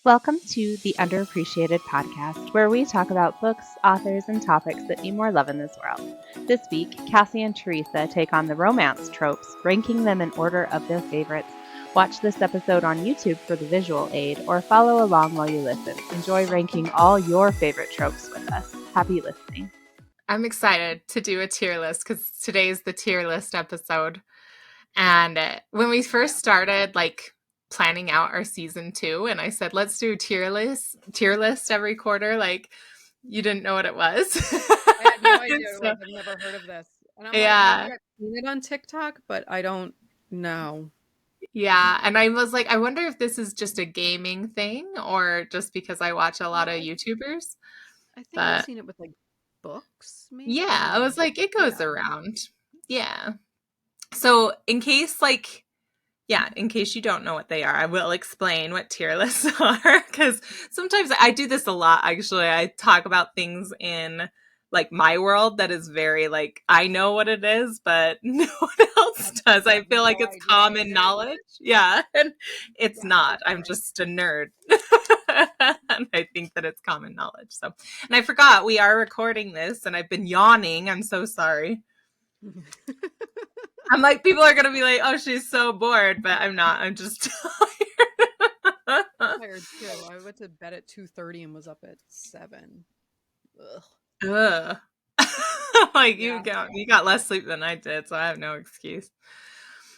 Welcome to the Underappreciated Podcast, where we talk about books, authors, and topics that need more love in this world. This week, Cassie and Theresa take on the romance tropes, ranking them in order of their favorites. Watch this episode on YouTube for the visual aid, or follow along while you listen. Enjoy ranking all your favorite tropes with us. Happy listening. I'm excited to do a tier list because today is the tier list episode. And when we first started, planning out our season 2, and I said, let's do a tier list every quarter, you didn't know what it was. I had no idea. I've never heard of this. And I'm Yeah. I've seen it on TikTok, but I don't know. Yeah. And I was like, I wonder if this is just a gaming thing or just because I watch a lot of YouTubers. I think I've seen it with books, maybe. Yeah, I was like, it goes around. Yeah. So in case you don't know what they are, I will explain what tier lists are because sometimes I do this a lot. Actually, I talk about things in my world that is very I know what it is, but no one else does. I feel like it's common knowledge. Yeah, and it's not. I'm just a nerd. And I think that it's common knowledge. So, and I forgot we are recording this and I've been yawning. I'm so sorry. I'm like, people are going to be like, oh, she's so bored, but I'm not. I'm just tired. I'm tired too. I went to bed at 2:30 and was up at 7. Ugh. You got less sleep than I did, so I have no excuse.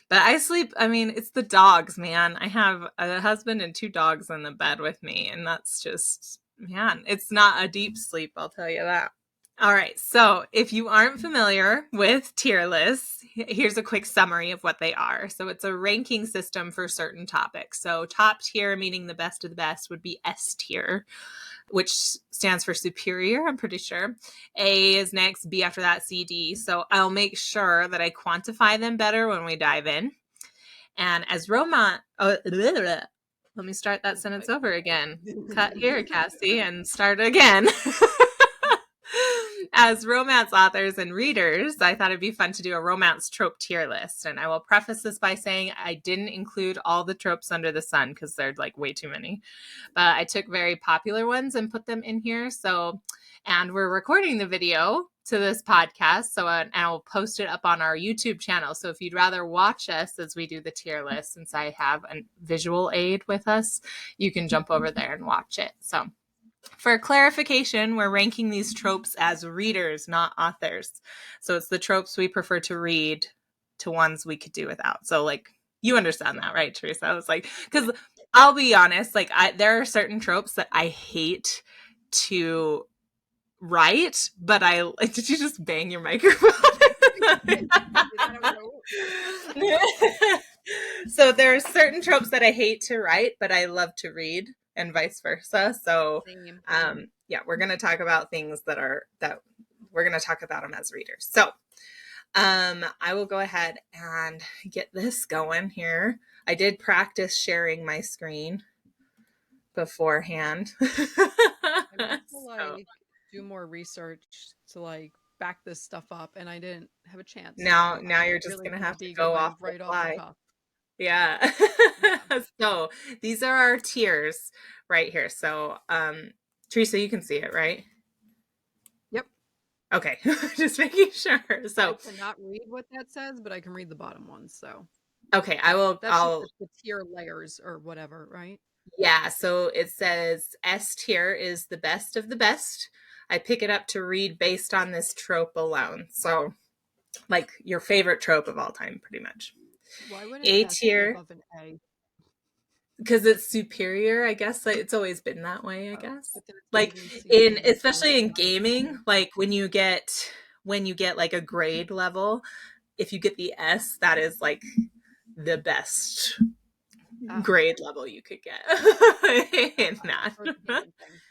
But I sleep, it's the dogs, man. I have a husband and 2 dogs in the bed with me, and that's just, man, it's not a deep sleep, I'll tell you that. All right, so if you aren't familiar with tier lists, here's a quick summary of what they are. So it's a ranking system for certain topics. So top tier, meaning the best of the best, would be S tier, which stands for superior, I'm pretty sure. A is next, B after that, C, D. So I'll make sure that I quantify them better when we dive in. And as let me start that sentence over again. Cut here, Cassie, and start again. As romance authors and readers, I thought it'd be fun to do a romance trope tier list. And I will preface this by saying I didn't include all the tropes under the sun because they're way too many. But I took very popular ones and put them in here. And we're recording the video to this podcast. So, and I'll post it up on our YouTube channel. So if you'd rather watch us as we do the tier list, since I have a visual aid with us, you can jump over there and watch it. So for clarification, we're ranking these tropes as readers, not authors. So it's the tropes we prefer to read to ones we could do without. So you understand that, right, Theresa? I was because I'll be honest, there are certain tropes that I hate to write, but did you just bang your microphone? So there are certain tropes that I hate to write, but I love to read, and vice versa. So, we're going to talk about things that we're going to talk about them as readers. So, I will go ahead and get this going here. I did practice sharing my screen beforehand. I need to do more research to back this stuff up, and I didn't have a chance. Now you're just going to have to go off the fly. Yeah. So these are our tiers right here. So, Theresa, you can see it, right? Yep. Okay. Just making sure. So I cannot read what that says, but I can read the bottom ones. So, okay, I'll the tier layers or whatever, right? Yeah. So it says S tier is the best of the best. I pick it up to read based on this trope alone. So your favorite trope of all time, pretty much. Why would A tier above an A? Because it's superior, I guess. It's always been that way, I guess. Especially in gaming, when you get a grade level, if you get the S, that is the best grade level you could get in that.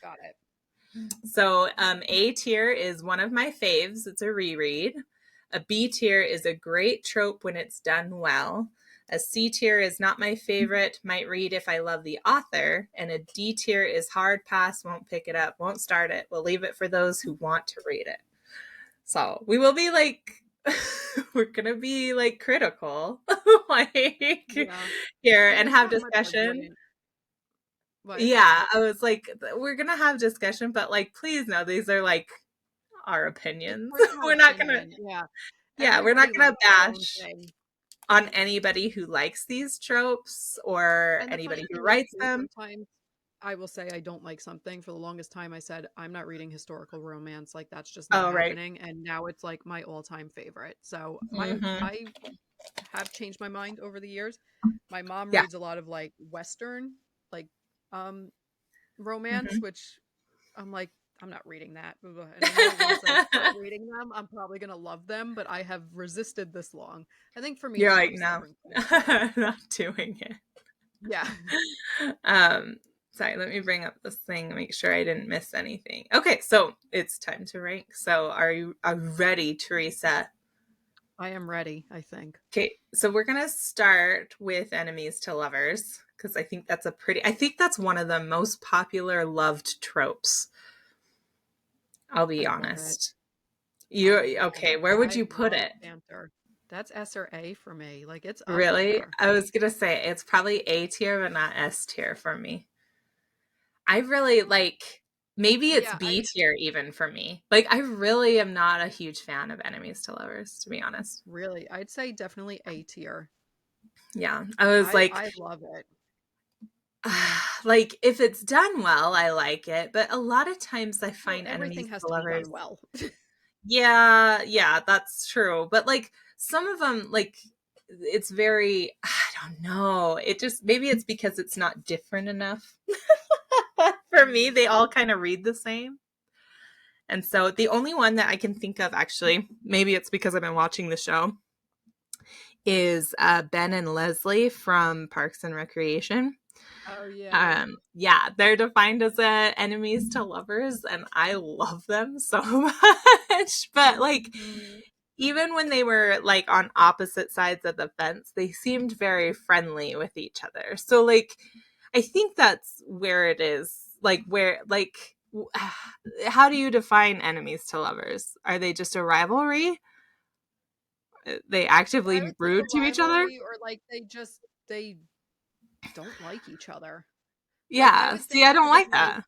Got it. So A tier is one of my faves. It's a reread. A B tier is a great trope when it's done well. A C tier is not my favorite, might read if I love the author. And a D tier is hard pass, won't pick it up, won't start it. We'll leave it for those who want to read it. So we will be we're going to be critical here and have discussion. But Yeah, I was like, we're gonna have discussion, but like, please know these are like our it's opinions. personal We're not gonna, opinion. Yeah. yeah, we're not Everybody gonna likes their own bash thing. on anybody who likes these tropes or And the anybody funny who thing is, writes too, them. sometimes I will say I don't like something. For the longest time, I said I'm not reading historical romance. Like that's just not Oh, right. happening. And now it's like my all-time favorite. So Hmm. I have changed my mind over the years. My mom Yeah. reads a lot of like Western, like um romance, Hmm. which I'm like, I'm not reading that. And I know once I start reading them, I'm probably gonna love them, but I have resisted this long. I think for me, You're it's like, more no, stubborn character. not doing it. Yeah. Um, sorry, let me bring up this thing, make sure I didn't miss anything. Okay, so it's time to rank. So are you ready, Teresa? I am ready, I think. Okay, so we're gonna start with enemies to lovers because I think that's one of the most popular loved tropes. I'll be I love it. honest. I You love okay, it. where would I you put love it? banter. That's S or A for me. Like it's up Really? there. I was gonna say it's probably A tier, but not S tier for me. I really like maybe it's Yeah, B tier even for me. Like I really am not a huge fan of enemies to lovers, to be honest. I'd say definitely A tier. Yeah. I was like I love it. like if it's done well, I like it, but a lot of times I Well, find enemies everything has to to be lovers. done well. Yeah, yeah, that's true. But like some of them like it's very I don't know. It just maybe it's because it's not different enough. For me, they all kind of read the same. And so the only one that I can think of, actually, maybe it's because I've been watching the show, is Ben and Leslie from Parks and Recreation. Oh yeah. Yeah, they're defined as enemies to lovers, and I love them so much. But like, Mhm. even when they were like on opposite sides of the fence, they seemed very friendly with each other. So like, I think that's where it is. Like where like how do you define enemies to lovers? Are they just a rivalry? They I actively would say a rude to each other? rivalry or like they don't like each other. Like I Yeah. would See, think I don't even like like that.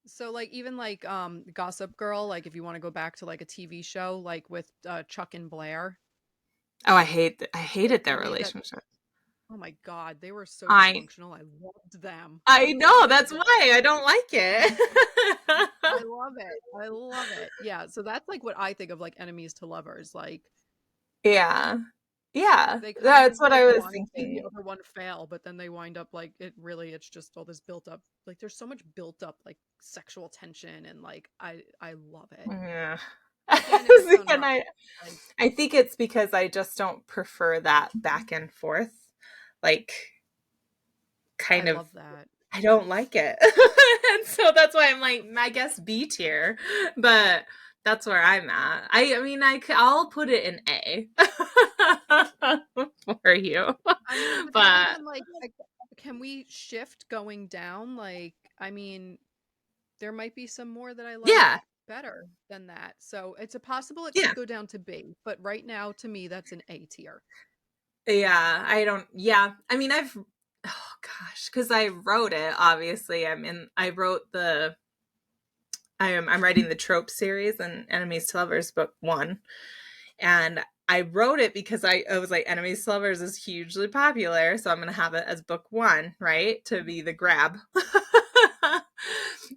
so like even like Gossip Girl, like if you want to go back to like a TV show like with Chuck and Blair, Oh, I like hated to their me that relationship. oh my god, they were so I dysfunctional. I loved them. I I know loved that's them. why I don't like it. I love it. I love it. Yeah, so that's like what I think of like enemies to lovers. Like Yeah. Yeah. they kind of That's what like I was want to see the thinking. other one fail, but then they wind up like it's just all this built up like there's so much built up like sexual tension and like I love it. Yeah. Again, if it's done And right. Like I think it's because I just don't prefer that back and forth. Like I kind of love that. I don't like it. And so that's why I'm like I guess B tier, but that's where I'm at. I mean I'll put it in A for you. I mean, but then But even like can we shift going down? Like I mean, there might be some more that I like yeah. better than that. So it's a possible it Yeah. could go down to B, but right now to me that's an A tier. Yeah, I don't yeah. I mean I've oh gosh, cuz I wrote it obviously. I wrote the I'm writing the Trope series and Enemies to Lovers book 1. And I wrote it because I was like Enemies to Lovers is hugely popular, so I'm going to have it as book 1, right? To be the grab.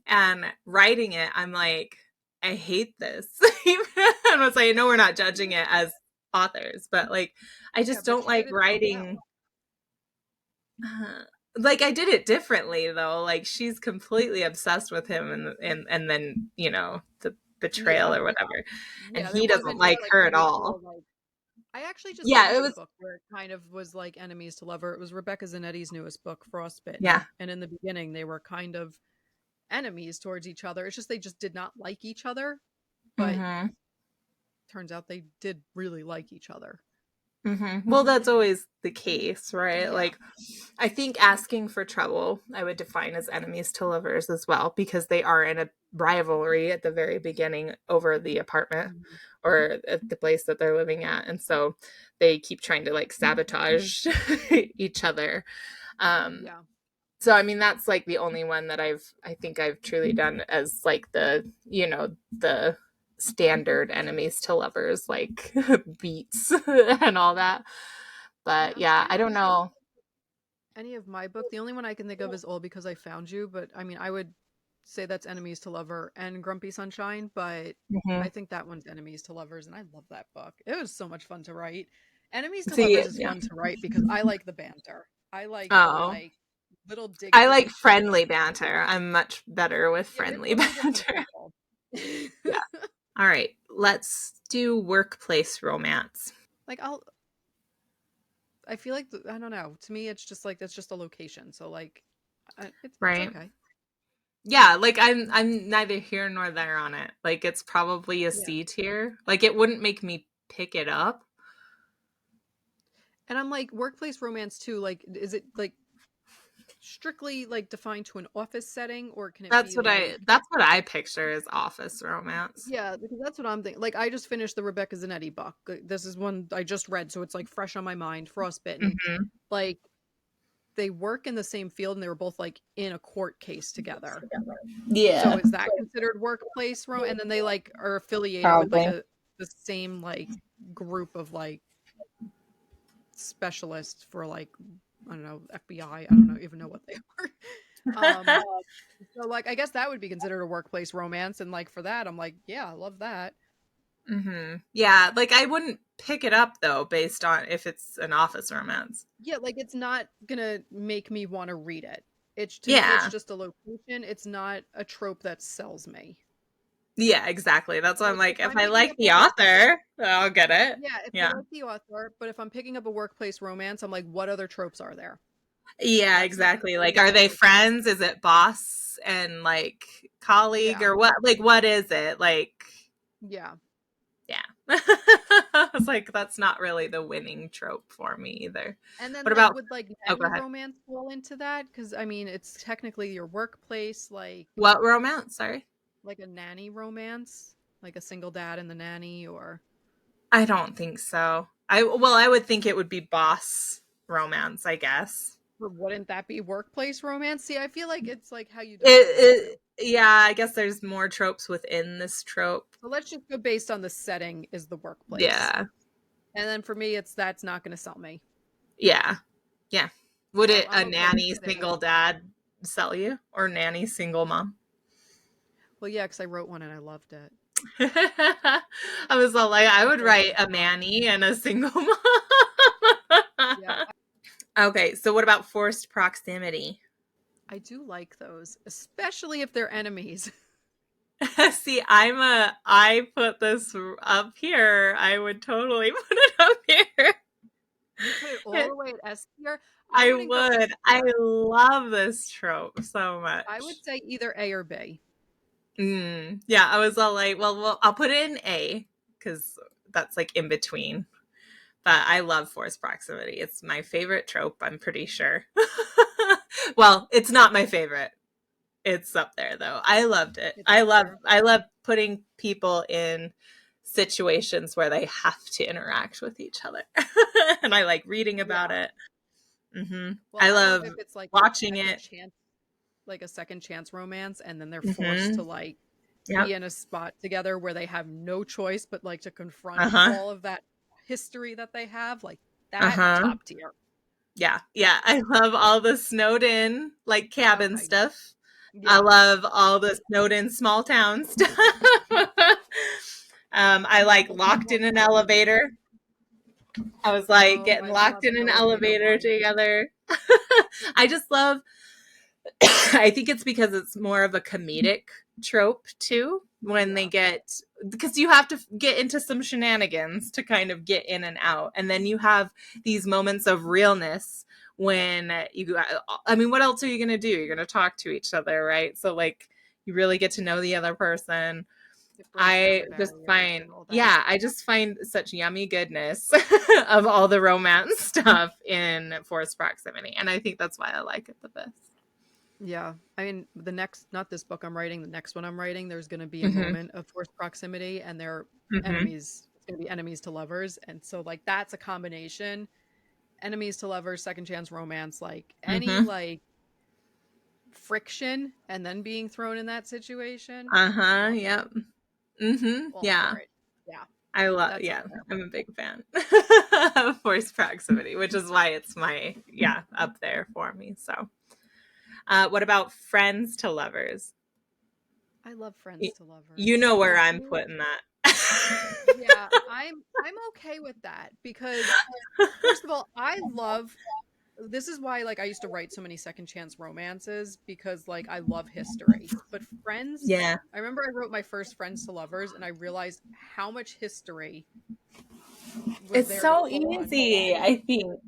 And writing it, I'm like I hate this. And I was like I know we're not judging it as authors, but like I Yeah, just but don't you did like it so well. writing uh, like I did it differently though. Like she's completely obsessed with him and then, the betrayal Yeah. or whatever. And Yeah, there he doesn't wasn't just like like her the at all. mutual like I actually just Yeah, it finished a was book where it kind of was like enemies to lover. It was Rebecca Zanetti's newest book, yeah. Frostbitten. And in the beginning they were kind of enemies towards each other. It's just they just did not like each other, but Mhm. turns out they did really like each other. Mhm. Well, that's always the case, right? Yeah. Like I think asking for trouble I would define as enemies to lovers as well because they are in a rivalry at the very beginning over the apartment Mhm. or at the place that they're living at. And so they keep trying to like sabotage each other. Um Yeah. So I mean that's like the only one that I think I've truly done as like the, the standard enemies to lovers, like beats and all that. Yeah, But I'm yeah, trying I to don't think of know. any of my book. The only one I can think of is All Because I Found You, but I mean, I would say that's enemies to lover and Grumpy Sunshine, but I Mhm. think that one's enemies to lovers, and I love that book. It was so much fun to write. Enemies to See, lovers is yeah. fun to write because I like the banter. I like the Oh, like little I digs at like each other. friendly banter. I'm much better with Yeah, it's friendly a little bit more banter. playful. Yeah. All right, let's do workplace romance. Like I feel like I don't know. To me, it's just like that's just a location. So like, it's Right. okay. Yeah, like I'm neither here nor there on it. Like it's probably a Yeah. C tier. Like it wouldn't make me pick it up. And I'm like, workplace romance too. Like, is it like strictly like defined to an office setting, or can it be like, That's what I picture as office romance. yeah, because that's what I'm thinking. Like, I just finished the Rebecca Zanetti book. This is one I just read, so it's like fresh on my mind. Frostbitten. Mhm. Like, they work in the same field, and they were both like in a court case together. So Yeah, is that considered workplace romance? And then they like are affiliated with like probably. the same like group of like specialists for like I don't know FBI. I don't know even know what they are. Um, so like I guess that would be considered a workplace romance, and like for that I'm like yeah I love that. Yeah, like I wouldn't pick it up though based on if it's an office romance. Yeah, like it's not gonna make me want to read it. It's to me it's Yeah. just a location. It's not a trope that sells me. Yeah, exactly. That's why I'm Like if like, if I'm I picking like up a the work author, I'll get it. yeah if I Yeah. like the author, but if I'm picking up a workplace romance, I'm like what other tropes are there? Yeah, That's not exactly. Like, necessarily are what I'm they looking for. friends? Is it boss and like colleague Yeah, or what? Like, what is it? Like, yeah. yeah. I was like, that's not really the winning trope for me either. And then What like about, would like oh, go nanny ahead. romance fall into that? Because I mean it's technically your workplace, What romance? Sorry. like a nanny romance, like a single dad and the nanny, or I don't think so. I would think it would be boss romance, I guess. or wouldn't that be workplace romance? See, I feel like it's like how you define it too. Yeah, I guess there's more tropes within this trope. So let's just go based on the setting is the workplace. Yeah. And then for me it's that's not gonna sell me. Yeah. Yeah. Would So it I'm a okay with nanny staying. single dad sell you or nanny single mom? Well yeah, because I wrote one and I loved it. I was all like, I I would feel like write it's a fun. nanny and a single mom. Yeah, Okay, so what about forced proximity? I do like those, especially if they're enemies. See, I put this up here. I would totally put it up here. You put it all the way at S tier. I I wouldn't go S would. I tier. love this trope so I much. would say either A or B. Yeah, I was all like, well, I'll put it in A because that's like in between. But I love forced proximity. It's my favorite trope, I'm pretty sure. Well, it's not my favorite. It's up there though. I loved it. It's up there. I love putting people in situations where they have to interact with each other. And I like reading about Yeah. it. Well, I I love love if it's watching it. like a second chance romance, and then they're forced hmm to like Yep. be in a spot together where they have no choice but like to confront Uh-huh. all of that history that they have. Like that Uh-huh. top tier. Yeah. Yeah. I love all the snowed in like cabin Okay. stuff. I Yeah. love all the snowed in small town stuff. I like Like I locked love in an that too. elevator. I was like Oh, getting I locked love in an elevator elevator ones. together. I just love, I think it's because it's more of a comedic trope too, when they Yeah. get, because you have to get into some shenanigans to kind of get in and out. And then you have these moments of realness when I mean, what else are you going to do? You're going to talk to each other, right? So, like, you really get to know the other person. It breaks down I the just barriers find, and all that. yeah, I just find such yummy goodness of all the romance stuff in forced proximity. And I think that's why I like it the best. Yeah. I mean, the next, not this book I'm writing, the next one I'm writing, there's going to be a hmm moment of forced proximity and they're hmm enemies. It's going to be enemies to lovers. And so, like, that's a combination enemies to lovers, second chance romance, like any, hmm like, friction and then being thrown in that situation. Uh-huh. Love it. Yep. Mm-hmm. All Yeah. for it. Yeah, I love, that's yeah, up there. I'm a big fan of forced proximity, which is why it's up there for me. So, what about friends to lovers? I love friends to You lovers. know where I I'm do. putting that. Yeah, I'm okay with that because first of all, I love this is why like I used to write so many second chance romances because like I love history. But friends, Yeah. I remember I wrote my first friends to lovers and I realized how much history was It's there to so pull on. easy, I think,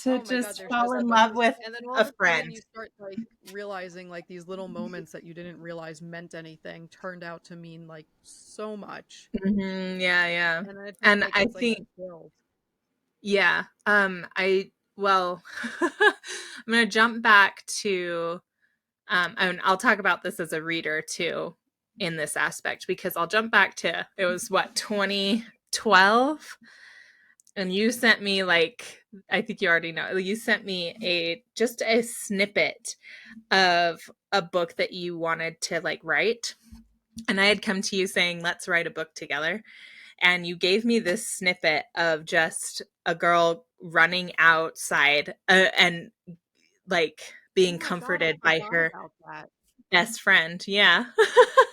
to Oh my God, just there's fall just in like, love with and then all a of a sudden friend. you start like realizing like these little moments that you didn't realize meant anything turned out to mean like so much. Yeah, yeah. And then And I it's like think, you build. yeah, well, I'm gonna jump back to, and I'll talk about this as a reader too in this aspect because I'll jump back to, it was what, 2012? And you sent me like, I think you already know, you sent me just a snippet of a book that you wanted to like write. And I had come to you saying, let's write a book together. And you gave me this snippet of just a girl running outside and like Oh being my God, I comforted by forgot her about that. best friend. Yeah.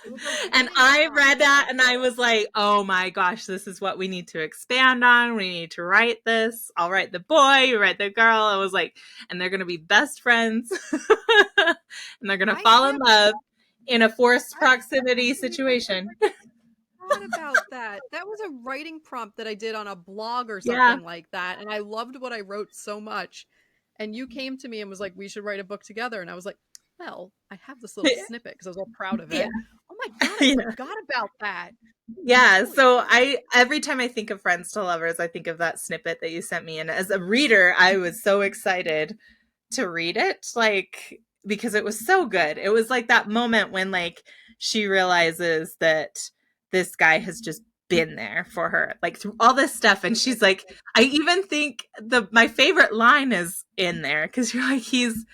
It was a And reading I prompt. read that and I was like, oh my gosh, this is what we need to expand on. We need to write this. I'll write the boy, you write the girl. I was like, and they're going to be best friends and they're going to I fall in can't. love in a forced I proximity completely situation. forgot about that. That was a writing prompt that I did on a blog or Yeah. something like that, and I loved what I wrote so much. And you came to me and was like, "We should write a book together." And I was like, "Well, I have this little snippet because I was all proud of Yeah. it." Oh my God, I Yeah. forgot about that. Yeah, Holy so crap. every time I think of Friends to Lovers, I think of that snippet that you sent me. And as a reader, I was so excited to read it, like, because it was so good. It was like that moment when like she realizes that this guy has just been there for her, like through all this stuff. And she's like, I even think my favorite line is in there because you're like, he's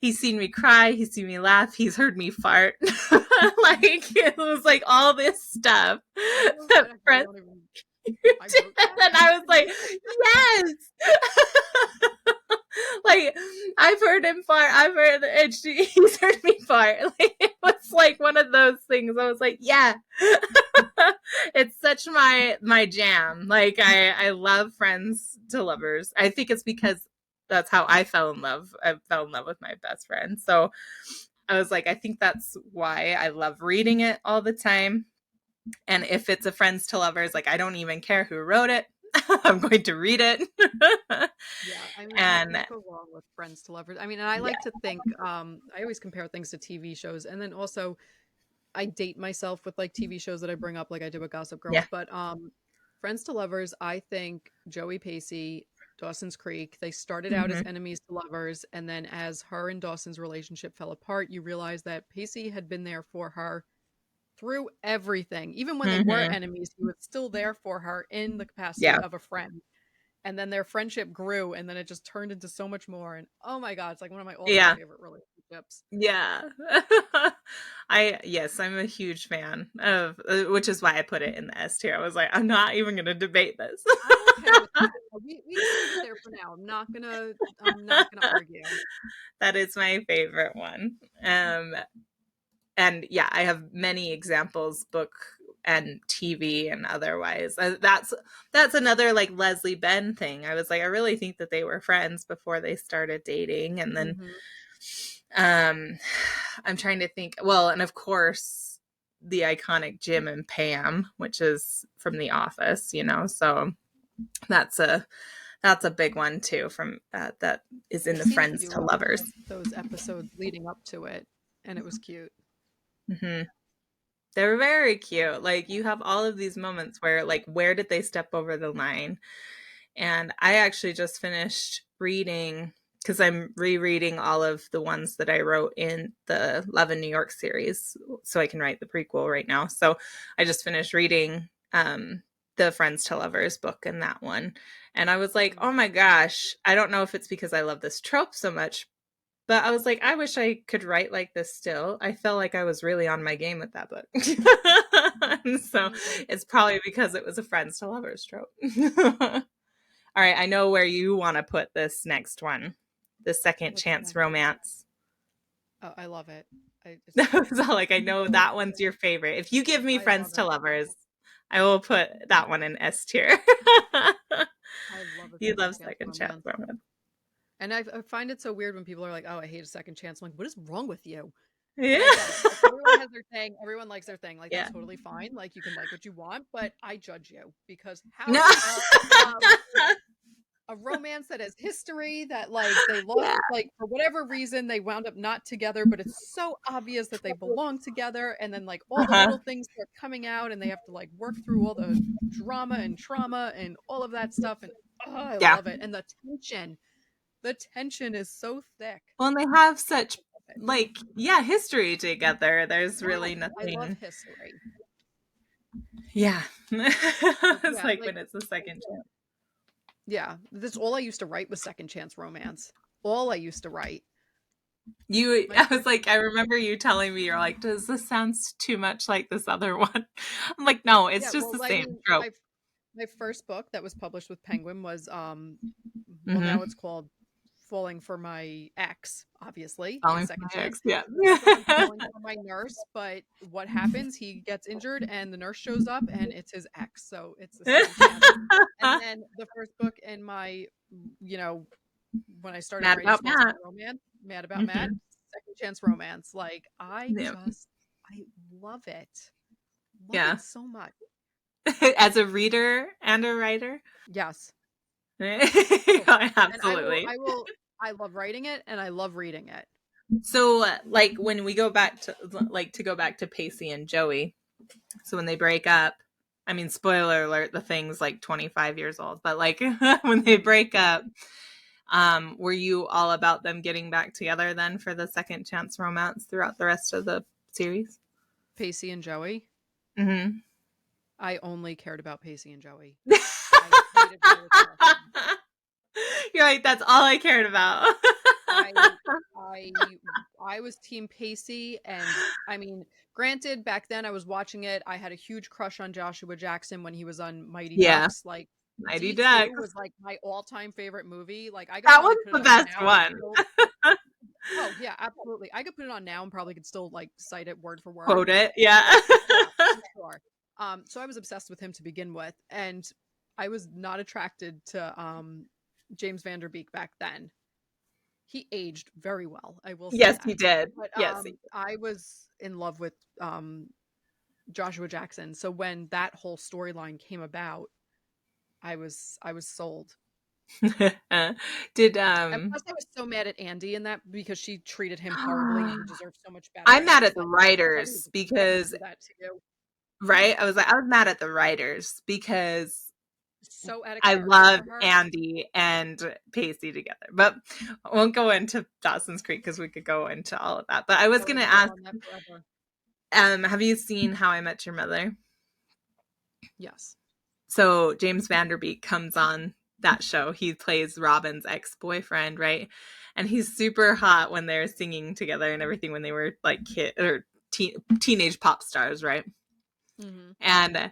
seen me cry, he's seen me laugh, he's heard me fart. Like it was like all this stuff that I Friends don't even. did. I wrote that. And I was like, yes. Like I've heard him fart. I've heard and he's heard me fart. Like it was like one of those things. I was like, yeah. It's such my jam. Like I love Friends to Lovers. I think it's because that's how I fell in love. I fell in love with my best friend. So I was like, I think that's why I love reading it all the time. And if it's a Friends to Lovers, like I don't even care who wrote it. I'm going to read it. Yeah, I mean, you And can't go wrong with friends to lovers. I mean, and I yeah, like to think, I always compare things to TV shows, and then also I date myself with like TV shows that I bring up, like I did with Gossip Girl. yeah. But Friends to Lovers, I think Joey Pacey, Dawson's Creek, they started out as Mm-hmm. enemies to lovers, and then as her and Dawson's relationship fell apart, you realize that Pacey had been there for her through everything. Even when they were Mm-hmm. enemies, he was still there for her in the capacity Yeah. of a friend. And then their friendship grew, and then it just turned into so much more. And oh my God, it's like one of my all-time Yeah. favorite relationships. Yeah. Yes, I'm a huge fan of, which is why I put it in the S tier. I was like, I'm not even going to debate this. I'm okay with that. We can leave it there for now. I'm not gonna argue. That is my favorite one. And yeah, I have many examples, book and TV and otherwise. That's another like Leslie Benn thing. I was like, I really think that they were friends before they started dating, and then Mm-hmm. I'm trying to think. Well, and of course, the iconic Jim and Pam, which is from The Office, so that's a big one too. From that is in They the seemed to Friends do to a lot Lovers. of those episodes leading up to it, and it was cute. Mm-hmm. They're very cute. Like you have all of these moments where like where did they step over the line? And I actually just finished reading because I'm rereading all of the ones that I wrote in the Love in New York series so I can write the prequel right now. So I just finished reading the Friends to Lovers book in that one. And I was like, oh my gosh, I don't know if it's because I love this trope so much, But I was like, I wish I could write like this still. I felt like I was really on my game with that book. And so it's probably because it was a friends to lovers trope. All right, I know where you want to put this next one. The second chance romance. Oh, I love it. So like I know that one's your favorite. If you give me friends to lovers, I will put that one in S tier. I love it. You love second chance romance. And I find it so weird when people are like, "Oh, I hate a second chance." I'm like, what is wrong with you? Yeah. Like, everyone has their thing. Everyone likes their thing. Like, that's totally fine. Like, you can like what you want, but I judge you because how a romance that has history that like they lost like for whatever reason they wound up not together, but it's so obvious that they belong together, and then like all the little things start coming out and they have to like work through all the drama and trauma and all of that stuff, and I love it. And the tension is so thick. Well, and they have such like history together. There's really nothing. I love history. Yeah. It's like when it's the second chance. Yeah, that's all I used to write was second chance romance. All I used to write. I was like, I remember you telling me, you're like, does this sound too much like this other one? I'm like, no, it's just the same trope. My first book that was published with Penguin was now it's called Falling for My Ex, obviously. Falling for My Ex, yeah. Falling for My Nurse, but what happens? He gets injured and the nurse shows up and it's his ex, so it's the same chance. And then the first book in my, when I started writing romance, Mad About Matt, second chance romance. Like I love it. Love it so much. As a reader and a writer? Yes. Absolutely. I love writing it and I love reading it. So like when we go back to Pacey and Joey, so when they break up, I mean, spoiler alert, the thing's like 25 years old, but like when they break up, were you all about them getting back together then for the second chance romance throughout the rest of the series? Pacey and Joey? Mm-hmm. I only cared about Pacey and Joey. You're like, that's all I cared about. I was team Pacey, and I mean, granted, back then I was watching it. I had a huge crush on Joshua Jackson when he was on Mighty Ducks. Like Mighty Ducks was like my all-time favorite movie. Like that was the best one. Oh yeah, absolutely. I could put it on now and probably could still like cite it word for word. Quote it, yeah. Sure. So I was obsessed with him to begin with, and I was not attracted to James Van Der Beek back then. He aged very well, I will say. Yes, that. He did. But, yes, I was in love with Joshua Jackson. So when that whole storyline came about, I was sold. Did and plus I was so mad at Andy in that because she treated him horribly and he deserved so much better. I'm mad at the writers because that to you. Right? I was mad at the writers because so I love Andy and Pacey together. But I won't go into Dawson's Creek because we could go into all of that. But I was going to ask, have you seen How I Met Your Mother? Yes. So James Van Der Beek comes on that show. He plays Robin's ex-boyfriend, right? And he's super hot when they're singing together and everything when they were like teenage pop stars, right? Mm-hmm. And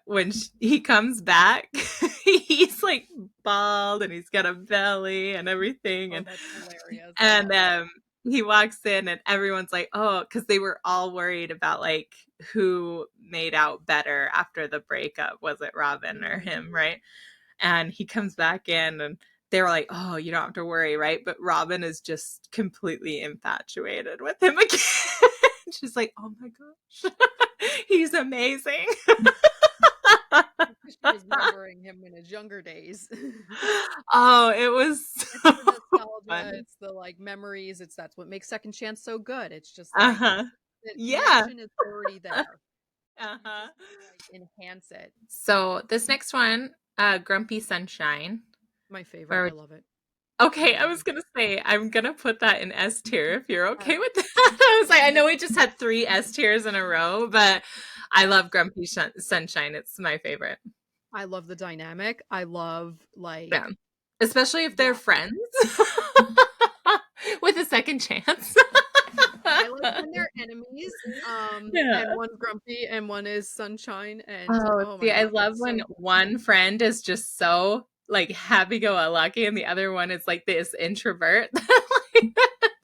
when he comes back, he's like bald and he's got a belly and everything. And that's hilarious. And he walks in and everyone's like, oh, because they were all worried about like who made out better after the breakup. Was it Robin or him, right? And he comes back in and they were like, oh, you don't have to worry, right? But Robin is just completely infatuated with him again. She's like, oh my gosh, he's amazing. She was remembering him in his younger days. Oh, it was so it's the nostalgia, it's the like memories, that's what makes Second Chance so good. It's just like the connection is already there. Enhance it. So this next one, Grumpy Sunshine. My favorite. I love it. Okay, I was going to say, I'm going to put that in S tier if you're okay with that. I was like, I know we just had 3 S tiers in a row, but I love Grumpy Sunshine. It's my favorite. I love the dynamic. I love, like... Yeah. Especially if they're friends. With a second chance. I like when they're enemies, Yeah. and one's grumpy and one is sunshine, and Oh, oh my see, I god, love it's when so good. one friend is just so like happy-go-lucky and the other one is like this introvert.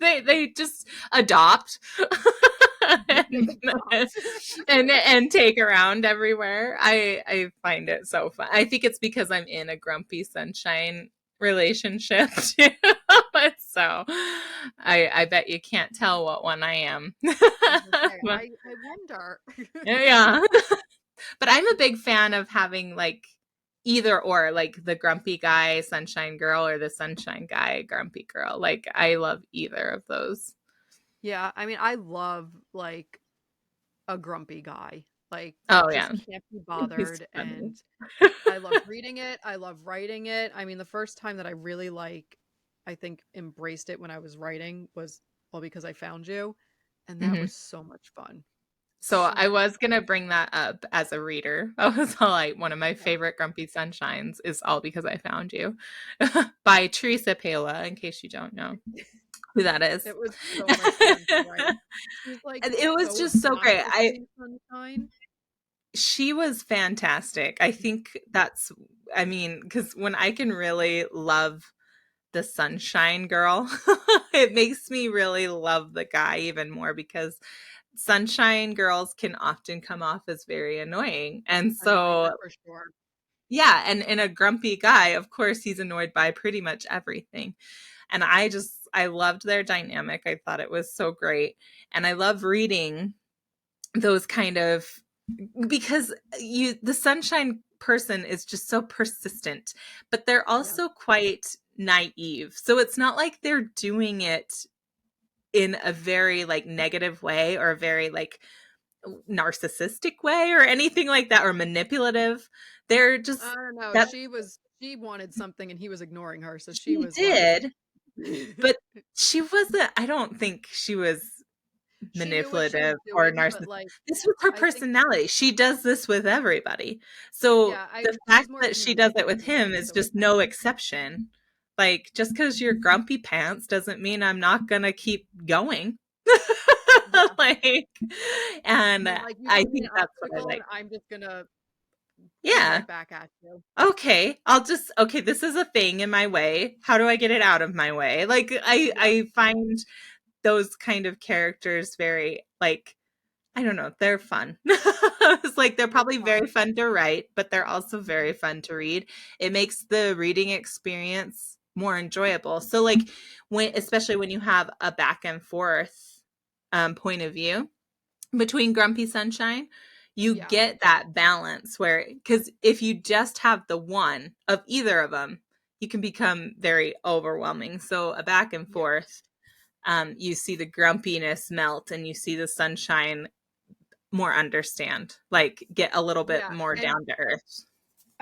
Like, they just adopt They and, adopt. and take around everywhere. I find it so fun. I think it's because I'm in a grumpy sunshine relationship too. So I bet you can't tell what one I am. Okay, But, I wonder. yeah. But I'm a big fan of having like either or, like the grumpy guy, sunshine girl, or the sunshine guy, grumpy girl. Like I love either of those. Yeah, I mean, I love like a grumpy guy, like Oh that yeah, just can't be he's bothered, funny. and I love reading it. I love writing it. I mean, the first time that I really like, I think, embraced it when I was writing was, well, because I found you, and that Mhm. was so much fun. So So I much was gonna bring that up as a reader. I was all like, one of my fun. favorite Grumpy Sunshines is All Because I Found You by Teresa Pala, in case you don't know who that is. It was so much fun to write. She's like And it was so just so great. obnoxiously sunshine. She was fantastic. I think that's, I mean, because when I can really love the sunshine girl, it makes me really love the guy even more because sunshine girls can often come off as very annoying. And Annoying so, for sure. yeah, and a grumpy guy, of course, he's annoyed by pretty much everything. And I loved their dynamic. I thought it was so great. And I love reading those kind of, because the sunshine person is just so persistent, but they're Yeah. also quite naive. So it's not like they're doing it in a very like negative way or a very like narcissistic way or anything like that or manipulative. They're just I don't know. that She wanted something and he was ignoring her, so she she was like did, but she wasn't, I don't think she was she knew what she was manipulative or doing, but narcissistic. like This was her I think personality. She does this with everybody. So yeah, the she's fact more that she does it with him manipulative is to just no exception. Like just because you're grumpy pants doesn't mean I'm not gonna keep going. yeah. Like, and Like you I threw me an think that's what I obstacle and like. I'm just gonna come Yeah. right back at you. Okay, okay, this is a thing in my way. How do I get it out of my way? Like Yep. I find those kind of characters very like, I don't know, they're fun. It's like they're They're probably very fun. fun to write, but they're also very Mhm. fun to read. It makes the reading experience more enjoyable. So like when, especially when you have a back and forth point of view between Grumpy Sunshine, you Yeah. get that balance where, because if you just have the one of either of them, you can become very overwhelming. So a back and Yeah. forth, you see the grumpiness melt and you see the sunshine more understand, like get a little bit Yeah. more And down to earth.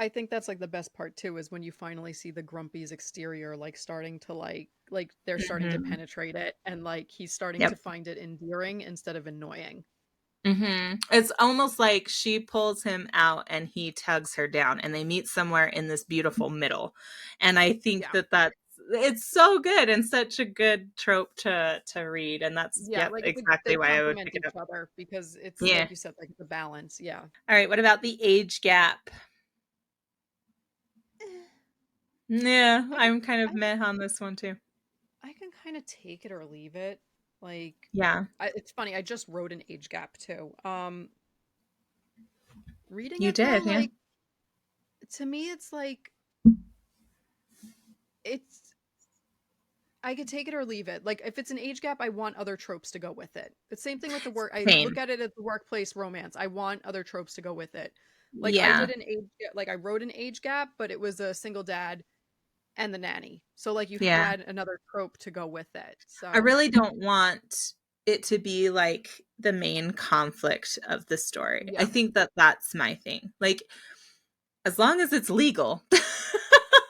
I think that's like the best part too is when you finally see the grumpy's exterior like starting to like they're starting to Hmm. penetrate it and like he's starting to Yep. find it endearing instead of annoying. It's almost like she pulls him out and he tugs her down and they meet somewhere in this beautiful middle. And I think Yeah. that that's, it's so good and such a good trope to read. And that's, Yeah, yep, like they exactly why I would complement pick it each up. other because it's Yeah. like you said, like the balance. Yeah. All right. What about the age gap? Eh, Yeah, I can I'm kind of I meh on this one too. I can kind of take it or leave it. Like Yeah, it's funny, I just wrote an age gap too. Reading you it though, did. Yeah. like to me it's like it's I could take it or leave it. Like if it's an age gap, I want other tropes to go with it. The same thing with the work. I look Same. at it as the workplace romance. I want other tropes to go with it. Like I Yeah. did an like I wrote an age gap, but it was a single dad and the nanny. So like you Yeah. had another trope to go with it. I So really don't want it to be like the main conflict of the story. I yeah, think that that's my thing. Like, as long as it's legal. I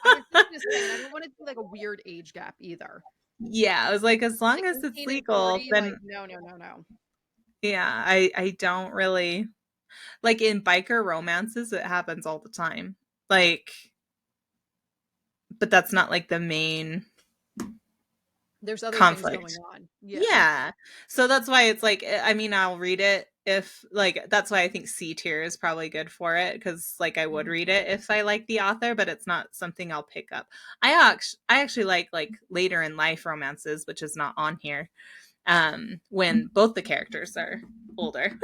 was just gonna say, and I don't want it to be like a weird age gap either. Yeah, I was like, as long Like as it's 18 and legal, 40, like then no, no, no, no. yeah, I don't really like in biker romances, it happens all the time. Like, but that's not like the main There's other things conflict. going on. Yeah. So that's why it's like, I mean, I'll read it if like, that's why I think C tier is probably good for it. Because like I would read it if I like the author, but it's not something I'll pick up. I actually like later in life romances, which is not on here, when both the characters are older.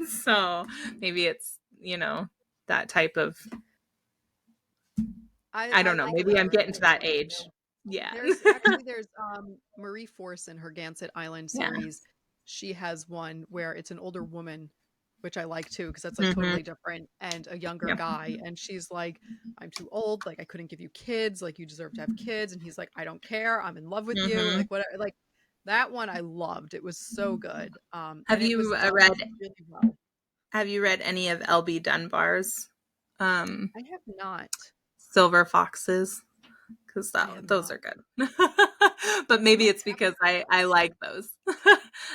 So maybe it's, that type of, I I don't know, like maybe I'm later in getting to life that ones age. too. Yeah. There's Marie Force in her Gansett Island Yeah. series. She has one where it's an older woman, which I like too, because that's like Mm-hmm. totally different, and a younger Yep. guy. And she's like, I'm too old, like I couldn't give you kids, like you deserve to have kids. And he's like, I don't care, I'm in love with you. Mm-hmm. Like what like that one I loved. It was so good. Have And it was you done read really well. Have you read any of LB Dunbar's I have not. Silver Foxes? Because I have those not. are good. But maybe I it's have because it. I like those.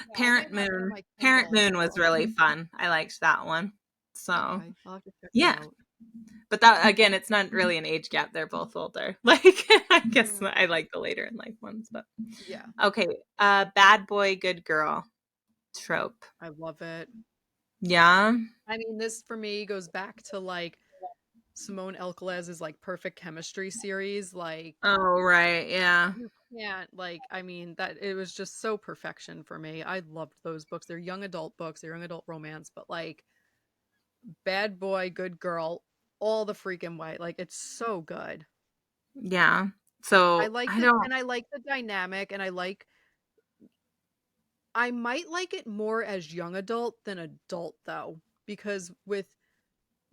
Yeah, I might have it on my Parent Kindle. Moon was really fun. I liked that one. So Okay, I'll have to check it yeah, out. but that again, it's not really an age gap. They're both older. Like I guess Mm, I like the later in life ones. But yeah, okay, bad boy, good girl trope. I love it. Yeah. I mean, this for me goes back to like Simone Elkelez's like Perfect Chemistry series. Like Oh right. Yeah. you can't like I mean that it was just so perfection for me. I loved those books. They're young adult books, they're young adult romance, but like bad boy, good girl, all the freaking way. Like it's so good. Yeah. I So like I it don't. and I like the dynamic and I might like it more as young adult than adult though, because with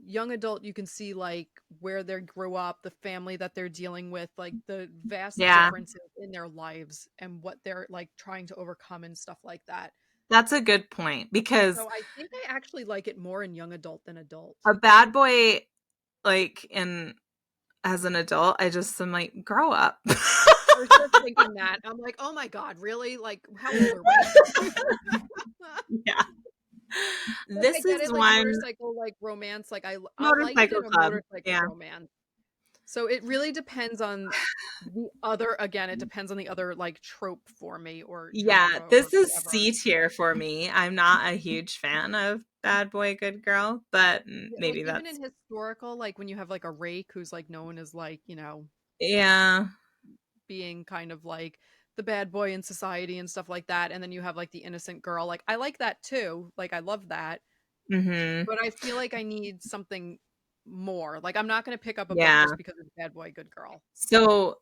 young adult you can see like where they grew up, the family that they're dealing with, like the vast Yeah, differences in their lives and what they're like trying to overcome and stuff like that. that's a good point because So I think I actually like it more in young adult than adult. a bad boy, like in as an adult, I just am like, grow up. I was just thinking that. I'm like, oh my God, really? Like, how old are we? Yeah. Like I This get is it, like one motorcycle, like romance. Like I'll like it motorcycle in a club. motorcycle Yeah. romance. So it really depends on the other again, it depends on the other like trope for me or Yeah, genre or this is whatever. C tier for me. I'm not a huge fan of bad boy, good girl, but Yeah, like maybe even that's in historical, like when you have like a rake who's like known as like, yeah. being kind of like the bad boy in society and stuff like that, and then you have like the innocent girl. Like I like that too. Like I love that. Mm-hmm. But I feel like I need something more. Like I'm not gonna pick up a book Yeah. just because it's bad boy, good girl. So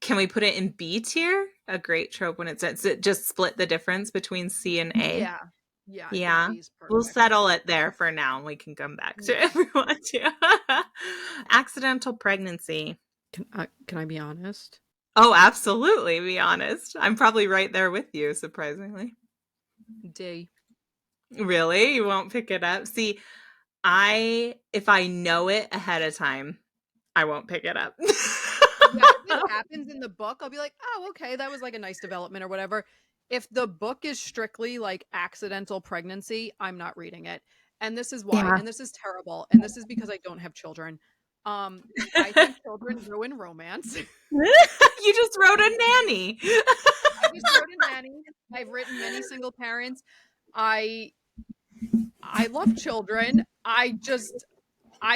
can we put it in B tier? A great trope when it's it just split the difference between C and A. Yeah. Yeah, I think Yeah. B's We'll perfect. settle it there for now. We can come back to Yeah. everyone too. Accidental pregnancy. Can I be honest? Oh, absolutely. Be honest. I'm probably right there with you, surprisingly. D. Really? You won't pick it up? See, if I know it ahead of time, I won't pick it up. Yeah, if it happens in the book, I'll be like, oh, okay, that was like a nice development or whatever. If the book is strictly like accidental pregnancy, I'm not reading it. And this is why. Yeah. And this is terrible. And this is because I don't have children. Um, I think children ruin romance. You just wrote a nanny. I just wrote a nanny. I've written many single parents. I I love children. I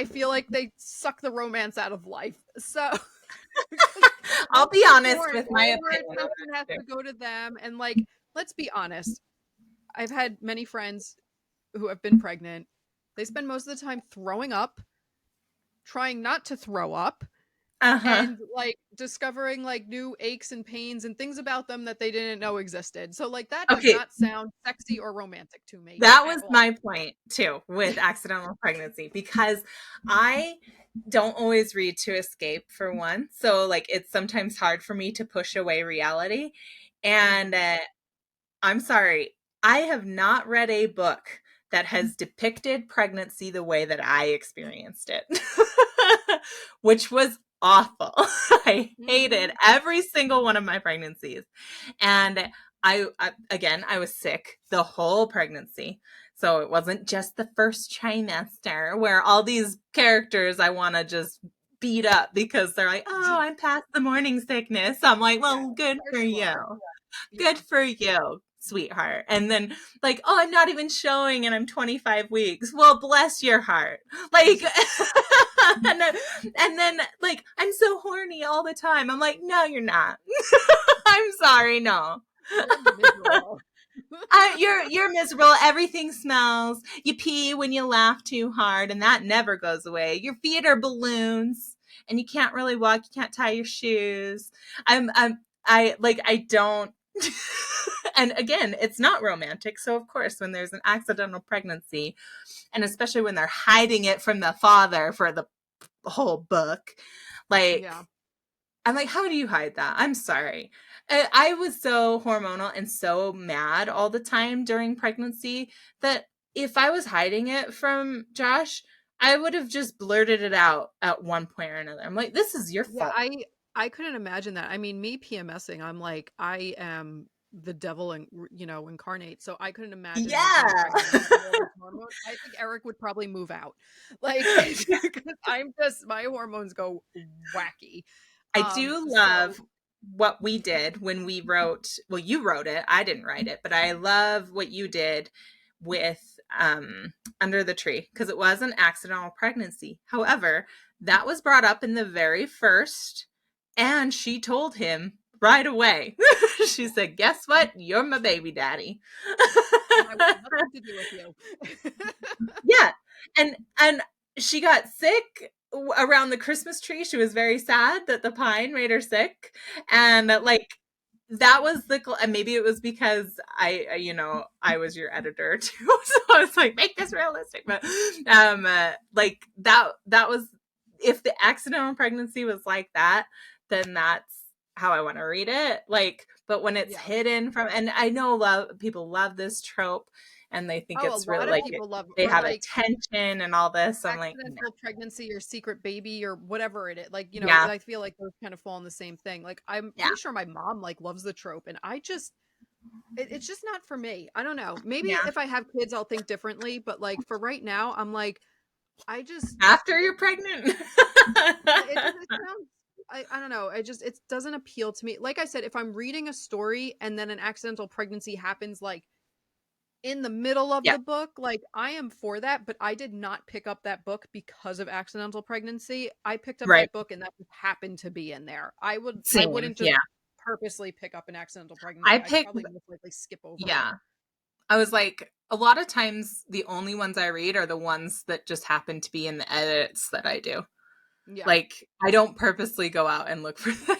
feel like they suck the romance out of life. So I'll once be they're honest born, with my all our opinion on attention has that too. to go to them. And like, let's be honest. I've had many friends who have been pregnant. They spend most of the time throwing up, trying not to throw up, Uh-huh. and like discovering like new aches and pains and things about them that they didn't know existed. So like that does Okay, not sound sexy or romantic to me that at was all. my point too with accidental pregnancy because I don't always read to escape for one. So like it's sometimes hard for me to push away reality. And I'm sorry, I have not read a book that has depicted pregnancy the way that I experienced it, which was awful. I hated every single one of my pregnancies. And again, I was sick the whole pregnancy. So it wasn't just the first trimester where all these characters I want to just beat up because they're like, oh, I'm past the morning sickness. I'm like, well, good for you. Yeah. Good for you, sweetheart. And then like, oh, I'm not even showing and I'm 25 weeks. Well, bless your heart. Like, and then like, I'm so horny all the time. I'm like, no, you're not. I'm sorry. No. You're miserable. You're miserable. Everything smells. You pee when you laugh too hard, and that never goes away. Your feet are balloons, and you can't really walk. You can't tie your shoes. I don't. And again, it's not romantic. So of course, when there's an accidental pregnancy, and especially when they're hiding it from the father for the whole book, like. Yeah. I'm like, how do you hide that? I'm sorry. I was so hormonal and so mad all the time during pregnancy that if I was hiding it from Josh, I would have just blurted it out at one point or another. I'm like, this is your Yeah, fault. I couldn't imagine that. I mean, me PMSing, I'm like, I am the devil and incarnate. So I couldn't imagine like, being Yeah. pregnant with all these hormones. I think Eric would probably move out. Like, because I'm just my hormones go wacky. I do So love what we did when we wrote, well, you wrote it. I didn't write it, but I love what you did with Under the Tree because it was an accidental pregnancy. However, that was brought up in the very first, and she told him right away. She said, guess what? You're my baby daddy. I want nothing to do with you. Yeah. And she got sick around the Christmas tree. She was very sad that the pine made her sick. And like that was and maybe it was because I was your editor too. So I was like, make this realistic. But like that was, if the accidental pregnancy was like that, then that's how I want to read it. Like, but when it's hidden from, and I know people love this trope and they think it's really like people love, they or have like attention and all this. I'm like, accidental pregnancy or secret baby or whatever it is. Like, yeah, I feel like those kind of fall in the same thing. Like, I'm yeah, pretty sure my mom like loves the trope, and I just it's just not for me. I don't know. Maybe yeah. if I have kids, I'll think differently. But like for right now, I'm like, I just After you're pregnant, it sounds. I don't know. It doesn't appeal to me. Like I said, if I'm reading a story and then an accidental pregnancy happens, like in the middle of yeah, the book, like I am for that, but I did not pick up that book because of accidental pregnancy. I picked up right. that book and that just happened to be in there. I Same, wouldn't just yeah. purposely pick up an accidental I pregnancy. I'd picked, probably most likely skip over yeah. it. I was like, a lot of times the only ones I read are the ones that just happen to be in the edits that I do. Yeah. Like, I don't purposely go out and look for this.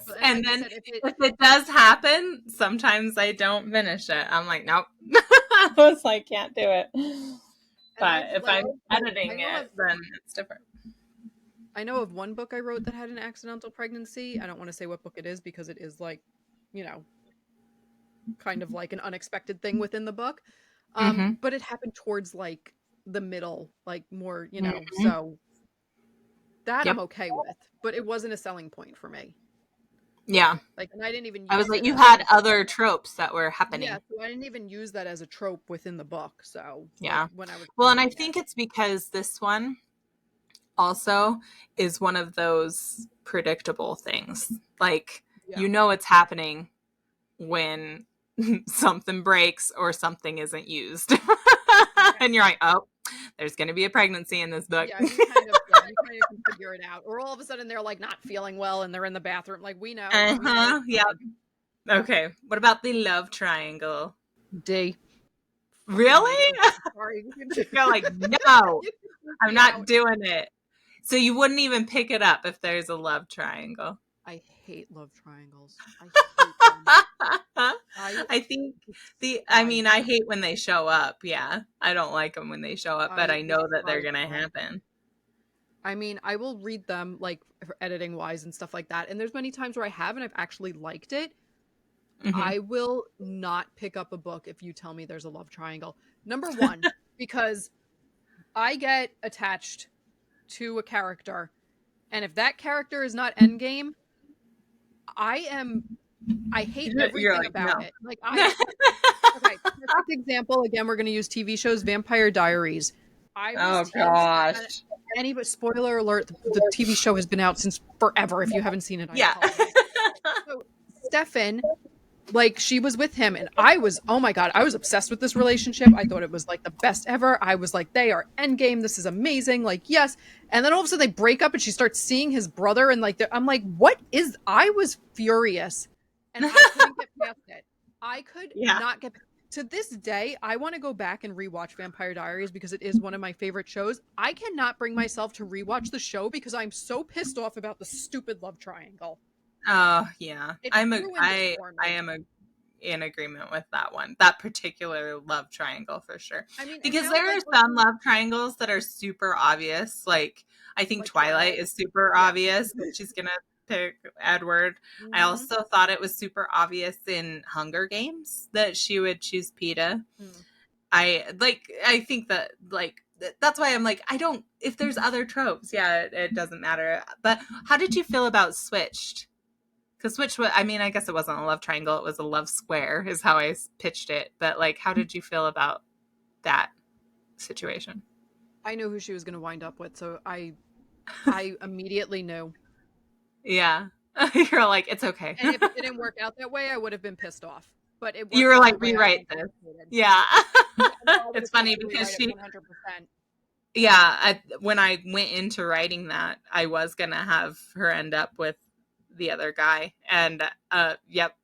But, And like I then said, if it does happen, sometimes I don't finish it. I'm like, nope. I was like, can't do it. But if I'm editing it, then it's different. I know of one book I wrote that had an accidental pregnancy. I don't want to say what book it is because it is like, kind of like an unexpected thing within the book. But it happened towards like the middle, like more, so that I'm okay with, but it wasn't a selling point for me. Yeah. Like, and I didn't even use I was like, it you as had other tropes that were happening. Yeah, so I didn't even use that as a trope within the book. So yeah. like, when I was well, and I think it's because this one also is one of those predictable things. Like, it's happening when something breaks or something isn't used. And you're like, oh, there's going to be a pregnancy in this book. Yeah, you kind of can figure it out. Or all of a sudden they're like not feeling well and they're in the bathroom. Like, we know. Yeah. Okay. What about the love triangle? D. Really? Sorry. You're like, no, I'm not doing it. So you wouldn't even pick it up if there's a love triangle. I hate love triangles. I hate them. I think I hate when they show up. Yeah. I don't like them when they show up, but I know that they're going to happen. I mean, I will read them like editing wise and stuff like that. And there's many times where I have and I've actually liked it. Mm-hmm. I will not pick up a book if you tell me there's a love triangle. Number one, because I get attached to a character, and if that character is not endgame, I hate everything about it. Like, okay, perfect example. Again, we're going to use TV shows. Vampire Diaries. Oh gosh! anybody, spoiler alert, the TV show has been out since forever. If you haven't seen it, I Yeah. apologize. So Stefan, like, she was with him, and I was, oh my God, I was obsessed with this relationship. I thought it was like the best ever. I was like, they are endgame. This is amazing. Like, yes. And then all of a sudden they break up and she starts seeing his brother, and like, I'm like, what is, I was furious and I couldn't get past it. I could Yeah. not get, to this day, I want to go back and rewatch Vampire Diaries because it is one of my favorite shows. I cannot bring myself to rewatch the show because I'm so pissed off about the stupid love triangle. Oh yeah, It I'm a ruined it I for me. I am in agreement with that one, that particular love triangle for sure. I mean, Because there are some love triangles that are super obvious. Like I think Like Twilight Twilight. is super Yeah. obvious that she's gonna pick Edward. I Mhm. also thought it was super obvious in Hunger Games that she would choose Peeta. Mm. I think that like that's why I'm like, I don't, if there's other tropes, yeah, it doesn't matter. But how did you feel about Switched? Because Switch, I mean, I guess it wasn't a love triangle; it was a love square, is how I pitched it. But like, how did you feel about that situation? I knew who she was going to wind up with, so I immediately knew. Yeah, you're like, it's okay. And if it didn't work out that way, I would have been pissed off. But it You worked were out like, the way I rewrite this. anticipated. Yeah, Yeah, no, I would it's have funny totally because rewrite it 100%. yeah, when I went into writing that, I was gonna have her end up with the other guy, and yep,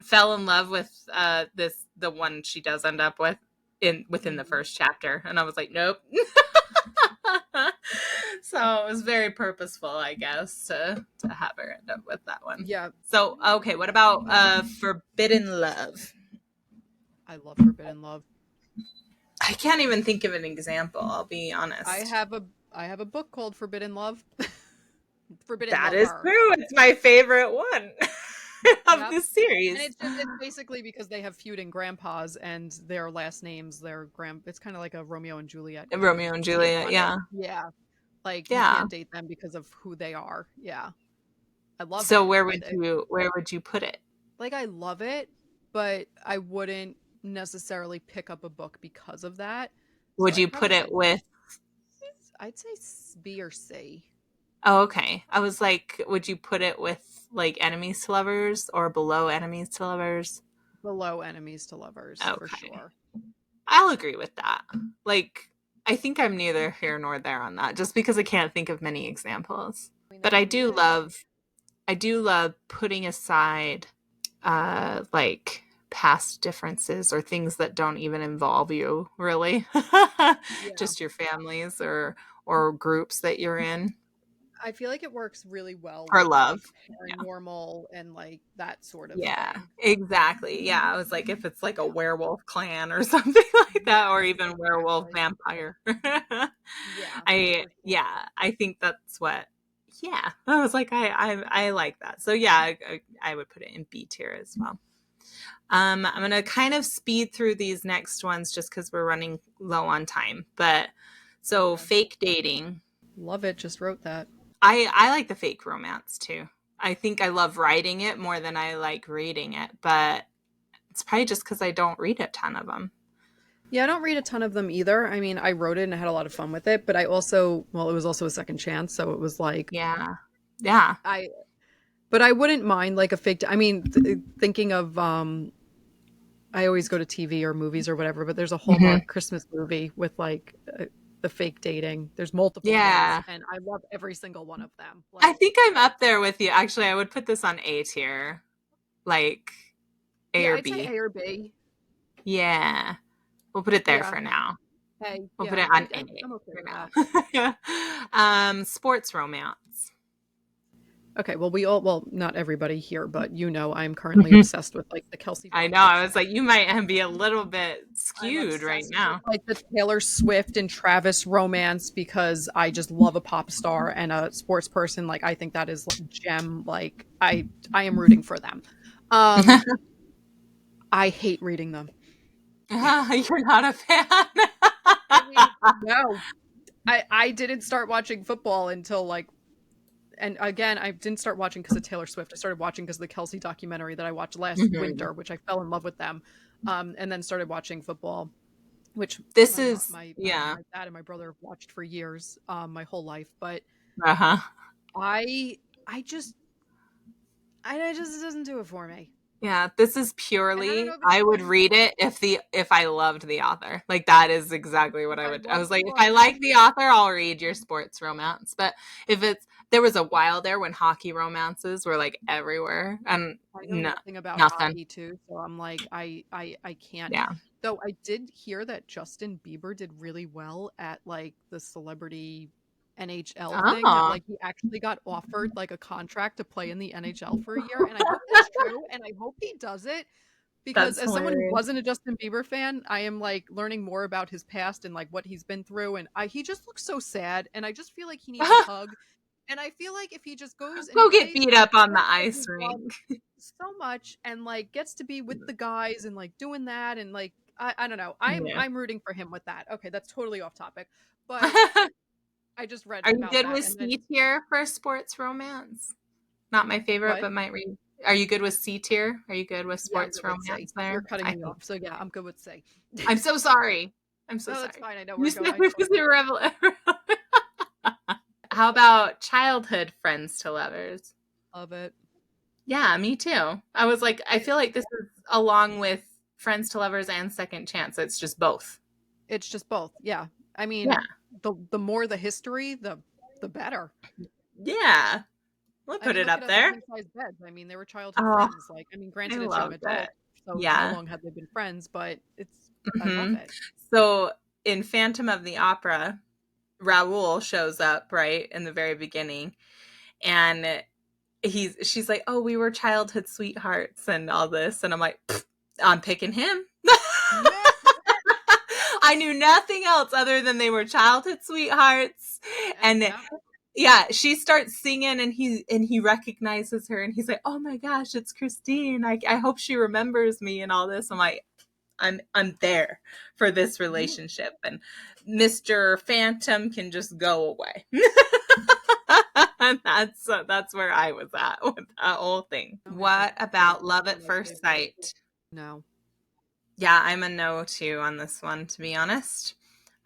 fell in love with the one she does end up with within the first chapter, and I was like, nope. So it was very purposeful, I guess, to have her end up with that one. Yeah. So okay, what about Forbidden Love? I love Forbidden Love. I can't even think of an example, I'll be honest. I have a book called Forbidden Love. Forbidden That Lover. is true. It's my favorite one of this series. And it's basically because they have feuding grandpas and their last names, it's kind of like a Romeo and Juliet. Romeo and Juliet, yeah. Yeah. Like Yeah. you can't date them because of who they are. Yeah. I love it. So where would you put it? Like, I love it, but I wouldn't necessarily pick up a book because of that. Would you put it with? I'd say B or C. Oh, okay. I was like, would you put it with like Enemies to Lovers or below Enemies to Lovers? Below Enemies to Lovers, for sure. I'll agree with that. Like, I think I'm neither here nor there on that, just because I can't think of many examples. But I do love putting aside like past differences or things that don't even involve you, really. Just your families or groups that you're in. I feel like it works really well for love, like paranormal and like that sort of thing. Exactly. Yeah, I was like, if it's like a werewolf clan or something like that, or even werewolf vampire. I think that's what. Yeah, I was like, I like that. So yeah, I would put it in B tier as well. I'm gonna kind of speed through these next ones just because we're running low on time. But so fake dating. Love it. Just wrote that. I like the fake romance too. I think I love writing it more than I like reading it, but it's probably just because I don't read a ton of them. Yeah, I don't read a ton of them either. I mean, I wrote it and I had a lot of fun with it, but it was also a second chance, so it was like, yeah. But I wouldn't mind like a fake. Thinking of I always go to TV or movies or whatever, but there's a Hallmark Christmas movie with like the fake dating. There's multiple ones, and I love every single one of them. Like, I think I'm up there with you. Actually, I would put this on A tier, like A or B. I'd say A or B. Yeah, we'll put it there for now. Hey, we'll put it on A. I'm okay with that. Sports romance. Okay, well, not everybody here, but I'm currently obsessed with like the Kelsey. I know. I was like, you might be a little bit skewed right now. With, like the Taylor Swift and Travis romance, because I just love a pop star and a sports person. Like, I think that is like, gem. Like, I am rooting for them. I hate reading them. You're not a fan. No, I didn't start watching football until like. And again, I didn't start watching because of Taylor Swift. I started watching because of the Kelsey documentary that I watched last winter, which I fell in love with them. And then started watching football. which This my is, my yeah. my dad and my brother have watched for years, my whole life. But Uh-huh. I I just I just it doesn't do it for me. Yeah, this is And I don't purely, know if it's I would because read it if I loved the author. Like that is exactly what if I I would. I love was the like, if I author. like the author, I'll read your sports romance. But if it's, there was a while there when hockey romances were like everywhere, and I know no, nothing about nothing. hockey too, so I'm like, I can't. Yeah. Though I did hear that Justin Bieber did really well at like the celebrity NHL thing, that Oh, like he actually got offered like a contract to play in the NHL for a year, and I hope that's true, and I hope he does it because that's as someone who hilarious. wasn't a Justin Bieber fan, I am like learning more about his past and like what he's been through, and he just looks so sad, and I just feel like he needs a hug. And I feel like if he just goes and he Go get plays beat up on the sports that he ice loves rink. so much and like gets to be with the guys and like doing that and like I don't know. Yeah. I'm rooting for him with that. Okay, that's totally off topic. But I just read Are you about good that with and then C tier for sports romance? Not my favorite, what? but might read. Are you good with C tier? Are you good with Yeah, I'm sports good with C. romance You're there? cutting I me think off. So yeah, I'm good with C. I'm so sorry. I'm so No, that's sorry. fine. I know You we're said going. I it was totally get it. irrelevant. How about childhood friends to lovers? Love it. Yeah, me too. I was like, I feel like this is along with friends to lovers and second chance. It's just both. It's just both. Yeah. I Yeah. mean, the more the history, the better. Yeah. We'll I put mean, it look at up us in there. King Size Beds. I mean, they were childhood Oh, friends. Like, I mean, I granted, it's young loved it. adult, so how Yeah. long have they been friends? But I love Hmm. it. So in Phantom of the Opera, Raoul shows up right in the very beginning, and she's like, "Oh, we were childhood sweethearts and all this," and I'm like, "I'm picking him." I knew nothing else other than they were childhood sweethearts, and Yeah. yeah, she starts singing, and he recognizes her, and he's like, "Oh my gosh, it's Christine! I hope she remembers me," and all this. I'm like, I'm there for this relationship, and Mr. Phantom can just go away. And that's where I was at with that whole thing. No, it was What about Love one at of my First favorites. Sight? No. Yeah, I'm a no too on this one, to be honest.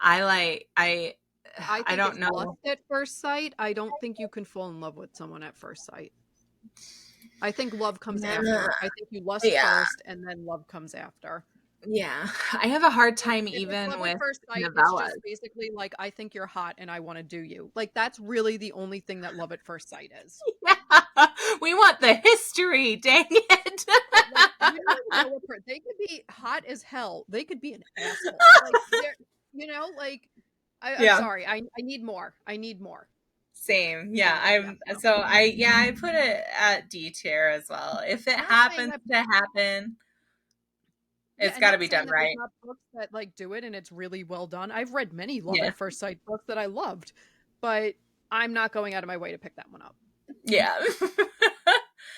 I like I I think don't it's lust know. at first sight. I don't think you can fall in love with someone at first sight. I think love comes Yeah, after. I think you lust yeah, first and then love comes after. yeah. I have a hard time If it's even love at with first sight, it's novellas. just basically like I think you're hot and I want to do you. Like that's really the only thing that love at first sight is. Yeah. We want the history, dang it. Like you don't even know they could be hot as hell. They could be an asshole. Like they're like I'm Yeah, sorry. I need more. I need more. same. Yeah, So yeah, I'm no. so I put it at D tier as well. If it Not saying happens that to happen, yeah, it's and got to not be saying done that there's right. not books that like do it and it's really well done. I've read many love Yeah. at first sight books that I loved, but I'm not going out of my way to pick that one up. Yeah.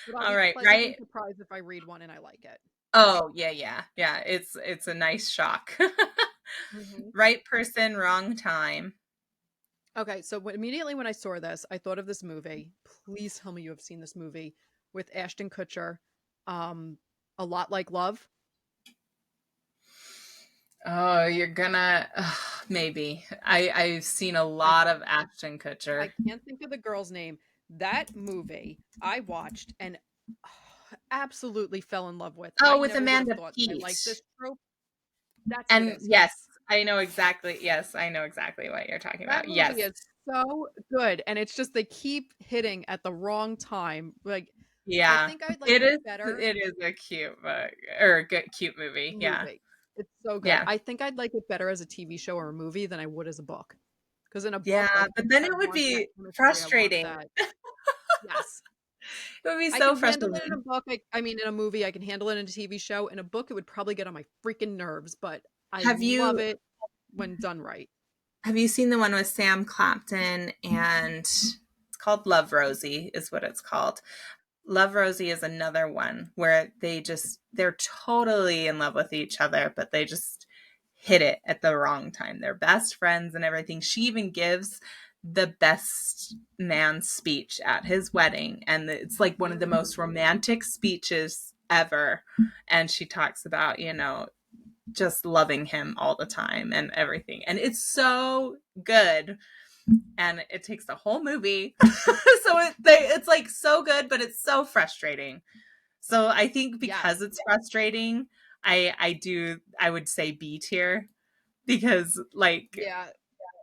But I'll All be right, pleasantly right? surprised if I read one and I like it. Oh, yeah, yeah. Yeah, it's a nice shock. Hmm. Right person, wrong time. Okay, so immediately when I saw this, I thought of this movie. Please tell me you have seen this movie with Ashton Kutcher. Um, A Lot Like Love. Oh, you're gonna maybe. I've seen a I lot of Ashton Kutcher. I can't think of the girl's name. That movie I watched and absolutely fell in love with. I Oh, with never would have Amanda thought that I liked Peet. this trope. That's who it And is. yes, Yes. I know exactly. Yes, I know exactly what you're talking That about. Yes. movie is so good, and it's just they keep hitting at the wrong time. Like, I Yeah. think I'd like It it is better it is a cute book or a good cute movie. Yeah. movie. It's so good. Yeah. I think I'd like it better as a TV show or a movie than I would as a book. Because in a book, Yeah, like, but then I it would want that be chemistry. I want frustrating. that. Yes. It would be I so can handle it in a frustrating. book. I mean, in a movie, I can handle it in a TV show. In a book, it would probably get on my freaking nerves, but I Have love you it when done right. have you seen the one with Sam Clapton, and it's called Love Rosie is what it's called. Love Rosie is another one where they're totally in love with each other, but they just hit it at the wrong time. They're best friends and everything. She even gives the best man speech at his wedding, and it's like one of the most romantic speeches ever. And she talks about, just loving him all the time and everything. And it's so good. And it takes the whole movie. So it's like so good, but it's so frustrating. So I think because Yes. it's frustrating, I would say B tier, because like Yeah.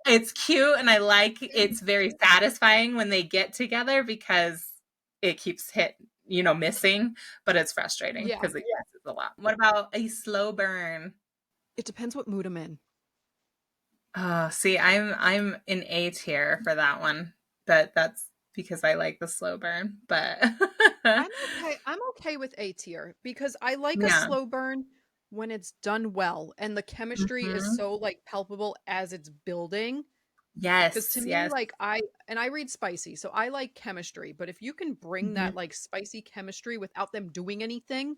it's cute and I like it's very satisfying when they get together because it keeps missing, but it's frustrating Yeah. because it misses a lot. What about a slow burn? It depends what mood I'm in. Oh, see, I'm in A tier for that one, but that's because I like the slow burn. But I'm okay. I'm okay with A tier because I like a yeah. slow burn when it's done well and the chemistry is Mhm. so like palpable as it's building. Because to Yes, me, yes. like I read spicy, so I like chemistry. But if you can bring that Mhm. like spicy chemistry without them doing anything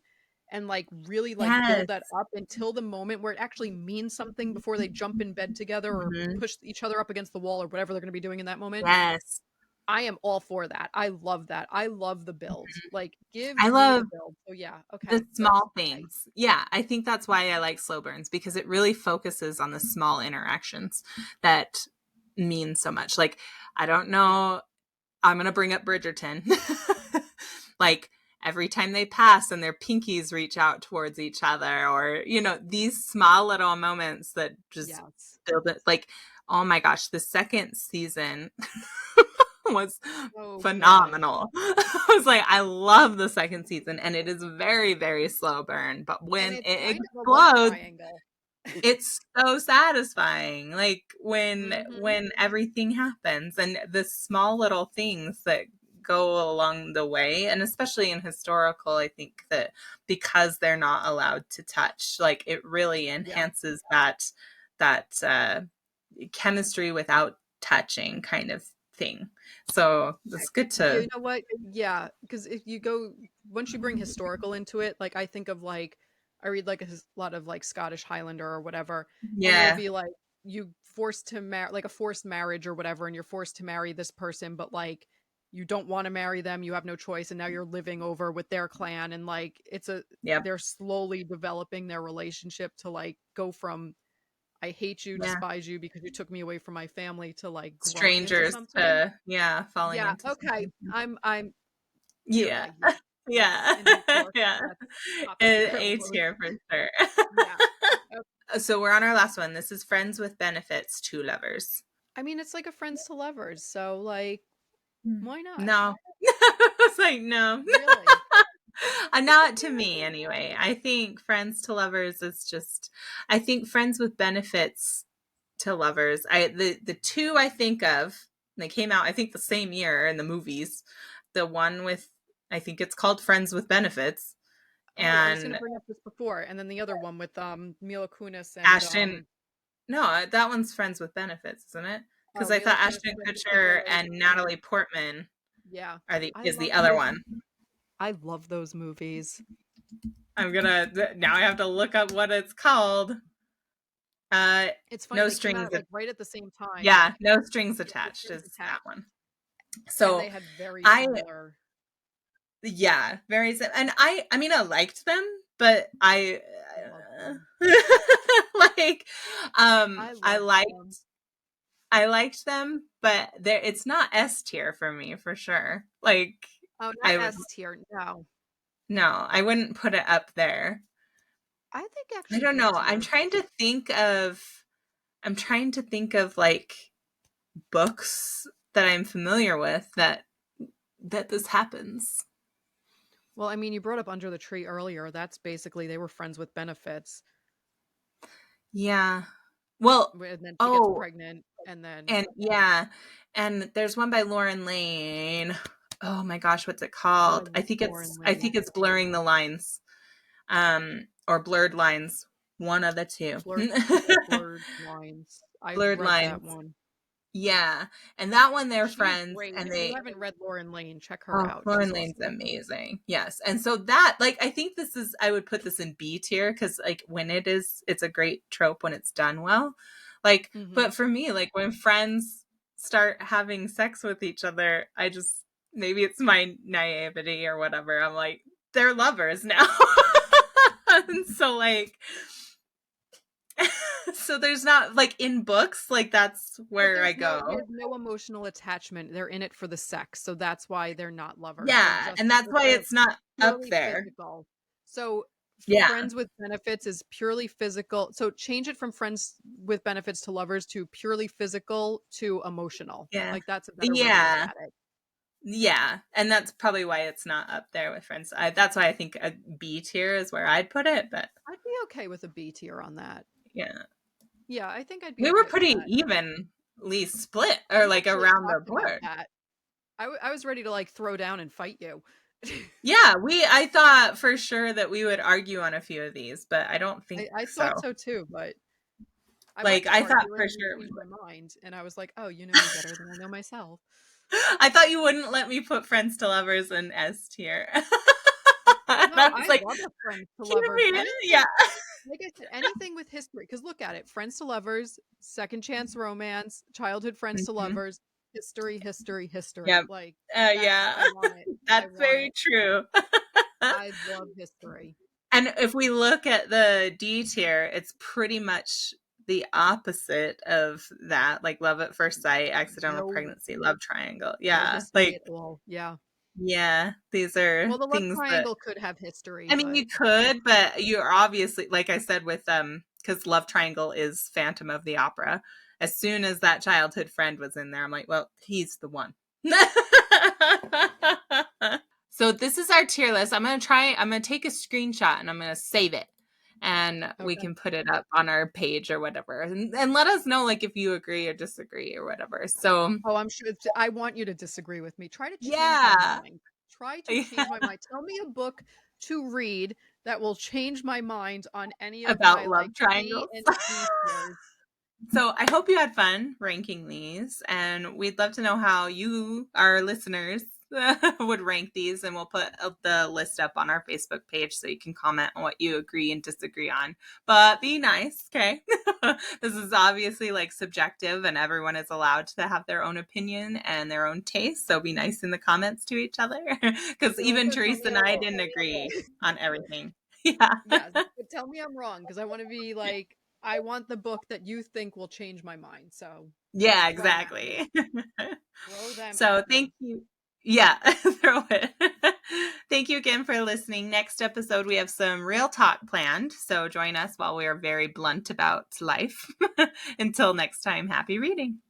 and like really like build Yes. that up until the moment where it actually means something before they jump in bed together or Mhm. push each other up against the wall or whatever they're going to be doing in that moment, Yes. I am all for that. I love that. I love the build. Like, give I me the love build. So yeah, the okay. That's small things. Yeah, I think that's why I like slow burns, because it really focuses on the small interactions that mean so much. Like, I don't know, I'm going to bring up Bridgerton. Like, every time they pass and their pinkies reach out towards each other, or, these small little moments that just yes. build it. Like, oh my gosh, the second season was So good. phenomenal. I was like, I love the second season, and it is very, very slow burn. But And when it's it kind of a love explodes, triangle. it's so satisfying. Like when Mm-hmm. when everything happens, and the small little things that go along the way, and especially in historical, I think that because they're not allowed to touch, like it really Yeah. enhances that chemistry without touching kind of thing. So it's good You to know what? Yeah, because if you go once you bring historical into it, like I think of like I read like a lot of like Scottish Highlander or whatever, and it'll yeah. be like you forced to marry like a forced marriage or whatever, and you're forced to marry this person, but like you don't want to marry them, you have no choice, and now you're living over with their clan, and like Yep. they're slowly developing their relationship to like go from I hate you, Yeah. despise you because you took me away from my family to like growing into Strangers something. falling Yeah, into okay. something. I'm you're Yeah. right. Yeah. That's Yeah. in A tier. Yeah. That's top tier A almost. tier for sure. Yeah. Okay. So we're on our last one. This is Friends with Benefits, Two Lovers. I mean, it's like a friends to lovers, so like, why not? No. It's like, no. Really? Not to me anyway. I think Friends to Lovers is just, I think Friends with Benefits to Lovers, the two I think of, they came out I think the same year in the movies. The one with, I think it's called Friends with Benefits, Oh, I was gonna and bring up this before, and then the other one with Mila Kunis and Ashton, no, that one's Friends with Benefits, isn't it? Because oh I Mila thought Kunis Ashton with the Kutcher girl. and Natalie Portman Yeah, is the other one. I love those movies. I'm gonna now I have to look up what it's called. Uh, It's funny no they came strings. out like right at the same time. Yeah, no strings Yeah, no attached strings is that attached, one. and So they had very I, similar. yeah, and I mean, I liked them, but I I love them. like, I I love liked, them. I liked them, but it's not S tier for me for sure. Like, Oh, not I would, S tier. No, no, I wouldn't put it up there. I think I actually don't B know. tier. I'm trying to think of like books that I'm familiar with that this happens. Well, I mean, you brought up Under the Tree earlier. That's basically they were friends with benefits, Yeah. Well, and then she gets oh, pregnant, and then and yeah, and there's one by Lauren Lane. Oh my gosh, what's it called? love Lauren I Lane. think it's Blurring the Lines. Or Blurred Lines. One of the two. Blurred lines. I've Blurred read that Lines. one. Yeah. And that one they're She's friends, great. and If you they, haven't read Lauren Lane, check her oh, out. Lauren She's Lane's awesome. amazing. Yes. And so that, like, I think I would put this in B tier, because, like, when it's a great trope when it's done well. Like, Hmm. but for me, like, when friends start having sex with each other, maybe it's my naivety or whatever. I'm like, they're lovers now. And so, like, So there's not like in books, like that's where I go. There's no emotional attachment. They're in it for the sex, so that's why they're not lovers. Yeah, and that's why They're it's not up purely there. physical. So Yeah. friends with benefits is purely physical. So change it from friends with benefits to lovers to purely physical to emotional. Yeah. Like that's a better way to look Yeah. at it. Yeah, and that's probably why it's not up there with friends. That's why I think a B tier is where I'd put it, but I'd be okay with a B tier on that. yeah. Yeah, I think I'd be We okay were with pretty that. evenly split, or We like actually around the talked about board. that. I was ready to like throw down and fight you. Yeah, I thought for sure that we would argue on a few of these, but I don't think I so. thought so too, but I Like, went to I thought argue for and sure changed we my mind, and I was like, "Oh, you know me better than I know myself." I thought you wouldn't let me put friends to lovers in S tier. And No, I was I like, love a friends to hear lovers. me? Anything, Yeah. like I said, anything with history. Because look at it: friends to lovers, second chance romance, childhood friends to Mhm. lovers, history, history, history. Yep. Like Yeah. I want it. I That's want very it. true. I love history. And if we look at the D tier, it's pretty much the opposite of that, like love at first sight, accidental No, pregnancy, love triangle. no Yeah. history Like, at all. Yeah. yeah, these are Well, the love things that triangle could have history, I mean, but you could, but you're obviously, like I said, with because love triangle is Phantom of the Opera. As soon as that childhood friend was in there, I'm like, well, he's the one. So this is our tier list. I'm going to take a screenshot and I'm going to save it. And we okay. can put it up on our page or whatever. And let us know like if you agree or disagree or whatever. So Oh, I'm sure. I want you to disagree with me. Try to change my yeah. mind. Try to change my mind. Tell me a book to read that will change my mind on any of my About love like C triangles. and D tiers. So I hope you had fun ranking these, and we'd love to know how you, our listeners, would rank these, and we'll put the list up on our Facebook page so you can comment on what you agree and disagree on. But be nice, okay? This is obviously like subjective, and everyone is allowed to have their own opinion and their own taste. So be nice in the comments to each other, because You're even also tell Teresa me and I'm I wrong. didn't agree on everything. Yeah. Yes, but tell me I'm wrong because I want to be like I want the book that you think will change my mind. So Yeah, throw 'em at me. exactly. Throw them So at thank me. you. Yeah, throw it. Thank you again for listening. Next episode, we have some real talk planned. So join us while we are very blunt about life. Until next time, happy reading.